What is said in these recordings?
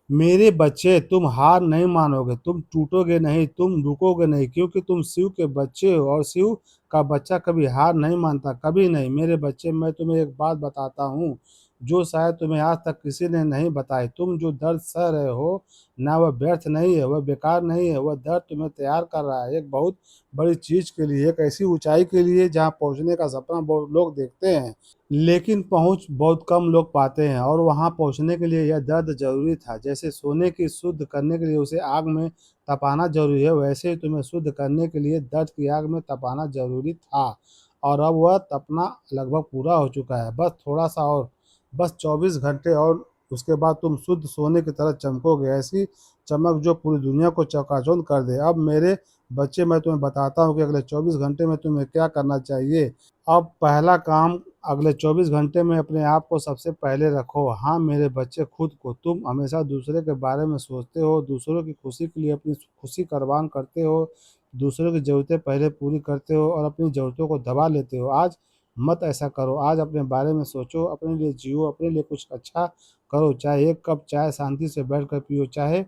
मेरे बच्चे, तुम हार नहीं मानोगे, तुम टूटोगे नहीं, तुम रुकोगे नहीं, क्योंकि तुम शिव के बच्चे हो और शिव का बच्चा कभी हार नहीं मानता, कभी नहीं। मेरे बच्चे, मैं तुम्हें एक बात बताता हूँ जो शायद तुम्हें आज तक किसी ने नहीं बताई। तुम जो दर्द सह रहे हो ना, वह व्यर्थ नहीं है, वह बेकार नहीं है। वह दर्द तुम्हें तैयार कर रहा है एक बहुत बड़ी चीज के लिए, एक ऐसी ऊंचाई के लिए जहाँ पहुंचने का सपना बहुत लोग देखते हैं, लेकिन पहुंच बहुत कम लोग पाते हैं। और वहां पहुंचने के लिए यह दर्द जरूरी था। जैसे सोने की शुद्ध करने के लिए उसे आग में तपाना जरूरी है, वैसे ही तुम्हें शुद्ध करने के लिए दर्द की आग में तपाना जरूरी था। और अब वह तपना लगभग पूरा हो चुका है, बस थोड़ा सा और, बस 24 घंटे और, उसके बाद तुम शुद्ध सोने की तरह चमकोगे, ऐसी चमक जो पूरी दुनिया को चकाचौंध कर दे। अब मेरे बच्चे, मैं तुम्हें बताता हूँ कि अगले 24 घंटे में तुम्हें क्या करना चाहिए। अब पहला काम, अगले 24 घंटे में अपने आप को सबसे पहले रखो। हाँ मेरे बच्चे, खुद को। तुम हमेशा दूसरे के बारे में सोचते हो, दूसरों की खुशी के लिए अपनी खुशी कुर्बान करते हो, दूसरों की ज़रूरतें पहले पूरी करते हो और अपनी ज़रूरतों को दबा लेते हो। आज मत ऐसा करो। आज अपने बारे में सोचो, अपने लिए जियो, अपने लिए कुछ अच्छा करो। चाहे एक कप चाय शांति से बैठ कर पियो, चाहे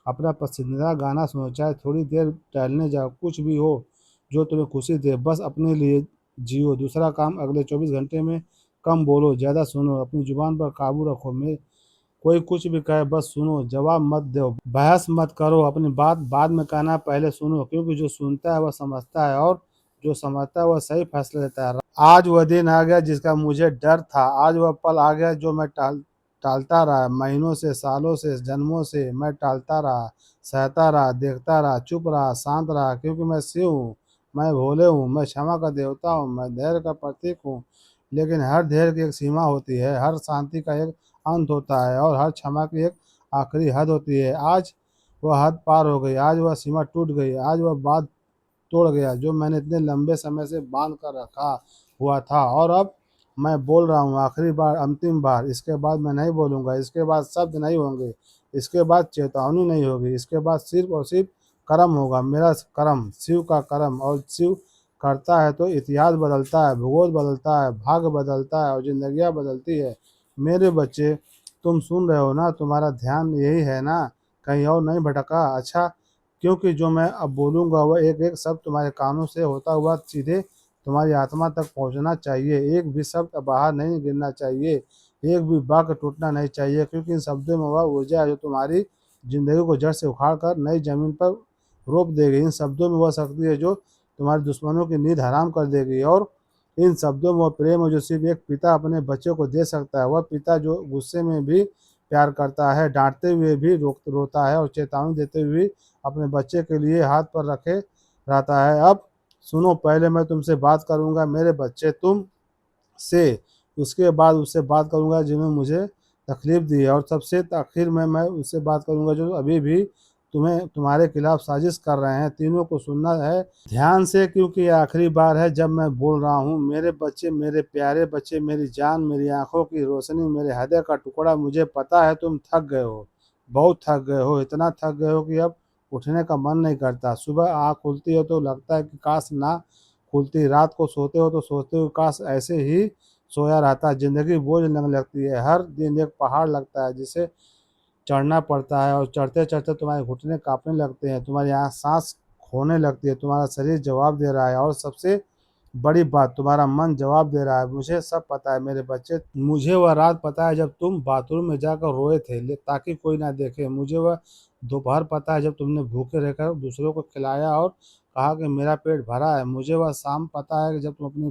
अपना पसंदीदा गाना सुनो, चाहे थोड़ी देर टहलने जाओ, कुछ भी हो जो तुम्हें खुशी दे, बस अपने लिए जियो। दूसरा काम, अगले 24 घंटे में कम बोलो, ज़्यादा सुनो, अपनी जुबान पर काबू रखो। मैं कोई कुछ भी कहे बस सुनो, जवाब मत दो, बहस मत करो, अपनी बात बाद में कहना, पहले सुनो, क्योंकि जो सुनता है वह समझता है और जो समझता है वह सही फैसला लेता है। आज वह दिन आ गया जिसका मुझे डर था, आज वह पल आ गया जो मैं टालता रहा। महीनों से, सालों से, जन्मों से मैं टालता रहा, सहता रहा, देखता रहा, चुप रहा, शांत रहा, क्योंकि मैं शिव हूँ, मैं भोले हूँ, मैं क्षमा का देवता हूँ, मैं धैर्य का प्रतीक हूँ। लेकिन हर धैर्य की एक सीमा होती है, हर शांति का एक अंत होता है और हर क्षमा की एक आखिरी हद होती है। आज वह हद पार हो गई, आज वह सीमा टूट गई, आज वह बात तोड़ गया जो मैंने इतने लंबे समय से बांध कर रखा हुआ था। और अब मैं बोल रहा हूँ, आखिरी बार, अंतिम बार। इसके बाद मैं नहीं बोलूँगा, इसके बाद शब्द नहीं होंगे, इसके बाद चेतावनी नहीं होगी, इसके बाद सिर्फ और सिर्फ कर्म होगा, मेरा कर्म, शिव का कर्म। और शिव करता है तो इतिहास बदलता है, भूगोल बदलता है, भाग्य बदलता है और जिंदगियाँ बदलती है। मेरे बच्चे, तुम सुन रहे हो ना, तुम्हारा ध्यान यही है ना, कहीं और नहीं भटका? अच्छा, क्योंकि जो मैं अब बोलूँगा वह एक एक शब्द तुम्हारे कानों से होता हुआ सीधे तुम्हारी आत्मा तक पहुँचना चाहिए। एक भी शब्द बाहर नहीं गिरना चाहिए, एक भी वाक्य टूटना नहीं चाहिए, क्योंकि इन शब्दों में वह ऊर्जा है जो तुम्हारी ज़िंदगी को जड़ से उखाड़ कर नई ज़मीन पर रोप देगी। इन शब्दों में वह शक्ति है जो तुम्हारे दुश्मनों की नींद हराम कर देगी। और इन शब्दों में वह प्रेम है जो सिर्फ एक पिता अपने बच्चे को दे सकता है। वह पिता जो गुस्से में भी प्यार करता है, डांटते हुए भी रोता है और चेतावनी देते हुए भी अपने बच्चे के लिए हाथ पर रखे रहता है। अब सुनो, पहले मैं तुमसे बात करूंगा मेरे बच्चे, तुम से, उसके बाद उससे बात करूंगा जिन्होंने मुझे तकलीफ दी है, और सबसे आखिर में मैं उससे बात करूंगा जो अभी भी तुम्हें तुम्हारे खिलाफ साजिश कर रहे हैं। तीनों को सुनना है ध्यान से, क्योंकि ये आखिरी बार है जब मैं बोल रहा हूँ। मेरे बच्चे, मेरे प्यारे बच्चे, मेरी जान, मेरी आंखों की रोशनी, मेरे हृदय का टुकड़ा, मुझे पता है तुम थक गए हो, बहुत थक गए हो, इतना थक गए हो कि अब उठने का मन नहीं करता। सुबह आँख खुलती है तो लगता है कि काश ना खुलती, रात को सोते हो तो सोचते हो काश ऐसे ही सोया रहता। ज़िंदगी बोझ लगने लगती है, हर दिन एक पहाड़ लगता है जिसे चढ़ना पड़ता है, और चढ़ते-चढ़ते तुम्हारे घुटने काँपने लगते हैं, तुम्हारी साँस खोने लगती है, तुम्हारा शरीर जवाब दे रहा है और सबसे बड़ी बात, तुम्हारा मन जवाब दे रहा है। मुझे सब पता है मेरे बच्चे, मुझे वह रात पता है जब तुम बाथरूम में जाकर रोए थे ताकि कोई ना देखे। मुझे वह दोपहर पता है जब तुमने भूखे रहकर दूसरों को खिलाया और कहा कि मेरा पेट भरा है। मुझे वह शाम पता है कि जब तुम अपनी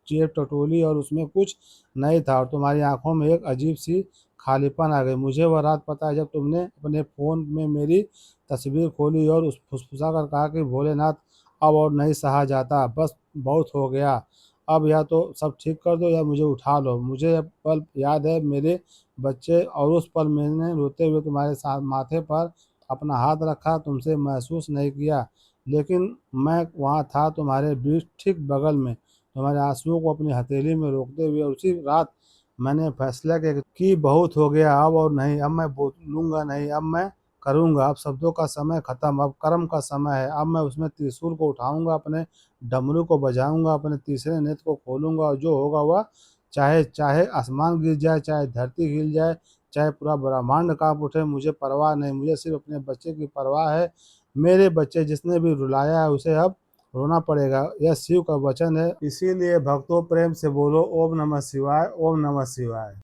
जेब टटोली और उसमें कुछ नहीं था और तुम्हारी आंखों में एक अजीब सी खालीपन आ गई। मुझे वह रात पता है जब तुमने अपने फ़ोन में मेरी तस्वीर खोली और उस फुसफुसा कर कहा कि भोलेनाथ, अब और नहीं सहा जाता, बस बहुत हो गया, अब या तो सब ठीक कर दो या मुझे उठा लो। मुझे यह पल याद है मेरे बच्चे, और उस पल मैंने रोते हुए तुम्हारे साथ माथे पर अपना हाथ रखा, तुमसे महसूस नहीं किया, लेकिन मैं वहाँ था तुम्हारे बीच ठीक बगल में, तुम्हारे आंसुओं को अपनी हथेली में रोकते हुए। उसी रात मैंने फैसला किया कि बहुत हो गया, अब और नहीं, अब मैं बोलूँगा नहीं, अब मैं करूँगा। अब शब्दों का समय खत्म, अब कर्म का समय है। अब मैं उसमें त्रिशूल को उठाऊँगा, अपने डमरू को बजाऊँगा, अपने तीसरे नेत्र को खोलूँगा और जो होगा वह, चाहे चाहे आसमान गिर जाए, चाहे धरती हिल जाए, चाहे पूरा ब्रह्मांड काँप उठे, मुझे परवाह नहीं, मुझे सिर्फ़ अपने बच्चे की परवाह है। मेरे बच्चे जिसने भी रुलाया है उसे अब रोना पड़ेगा, यह शिव का वचन है। इसीलिए भक्तों प्रेम से बोलो ओम नमः शिवाय, ओम नमः शिवाय।